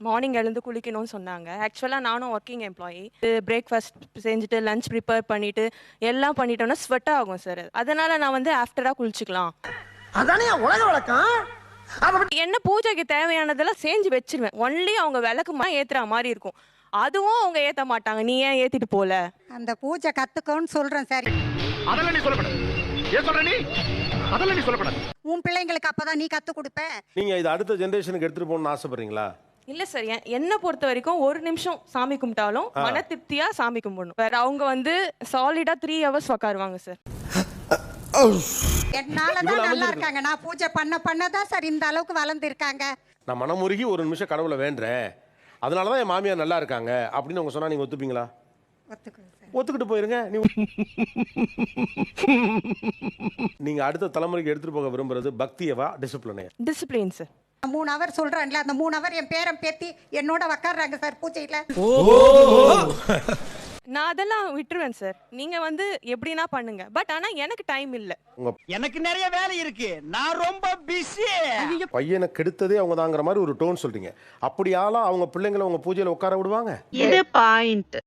Morning எழுந்து குளிக்கணும்னு சொன்னாங்க. ஆக்சுவலாக நானும் ஒர்க்கிங் எம்ப்ளாயி. பிரேக்ஃபாஸ்ட் செஞ்சுட்டு லஞ்ச் ப்ரிப்பேர் பண்ணிட்டு எல்லாம் பண்ணிட்டோம்னா ஸ்வெட் ஆகும் சார். அதனால நான் வந்து ஆஃப்டராக குளிச்சுக்கலாம். அதானே உலக வழக்கம். என்ன பூஜைக்கு தேவையானதெல்லாம் செஞ்சு வச்சிருவேன். ஒன்லி அவங்க விளக்கு ஏத்துற மாதிரி இருக்கும். அதுவும் அவங்க ஏத்த மாட்டாங்க. நீ ஏன் ஏத்திட்டு போல? அந்த பூஜை கத்துக்கோன்னு சொல்றேன் சார். அதெல்லாம் நீ சொல்லப்படாது. ஏன் சொல்ற நீ? அதெல்லாம் நீ சொல்லப்படாது. உன் பிள்ளைங்களுக்கு அப்பதான் நீ கத்து கொடுப்ப. நீங்க இது அடுத்த ஜெனரேஷனுக்கு எடுத்துட்டு போகணும்னு ஆசைப்படுறீங்களா? இல்ல சார், என்ன பொறுத்த வரைக்கும் ஒரு நிமிஷம் சாமி கும்பிட்டாலும் மன திருப்தியா சாமி கும்பிடணும். வேற அவங்க வந்து சாலிடா 3 hours உட்காருவாங்க சார். என்னாலதான் நல்லா இருக்காங்க. நான் பூஜை பண்ணதான் சார் இந்த அளவுக்கு வளர்ந்துருக்காங்க. நான் மனமுருகி ஒரு நிமிஷம் கடவுளை வேண்டுறேன், அதனாலதான் என் மாமியார் நல்லா இருக்காங்க அப்படின்னு அவங்க சொன்னா நீங்க ஒத்துப்பீங்களா? ஒத்துக்கிட்டு போயிருங்க. நீங்க அடுத்த தலைமுறைக்கு எடுத்துட்டு போக விரும்புறது பக்தியவா டிசிப்ளினையா? Discipline sir. 3 hour சொல்றேன்ல, அந்த 3 hour என் பேரன் பேத்தி என்னோட உட்கார்றாங்க சார் பூஜையில. நான் அதெல்லாம் விட்டுருவேன் சார். நீங்க வந்து எப்படின்னா பண்ணுங்க. பட் ஆனா எனக்கு டைம் இல்ல. எனக்கு நிறைய வேலை இருக்கு. நான் ரொம்ப பிஸி. பையனை கெடுத்ததே அவங்க தாங்கிற மாதிரி ஒரு டோன் சொல்றீங்க. அப்படியால அவங்க பிள்ளைங்களை உங்க பூஜையில உட்கார விடுவாங்க? இது பாயிண்ட்.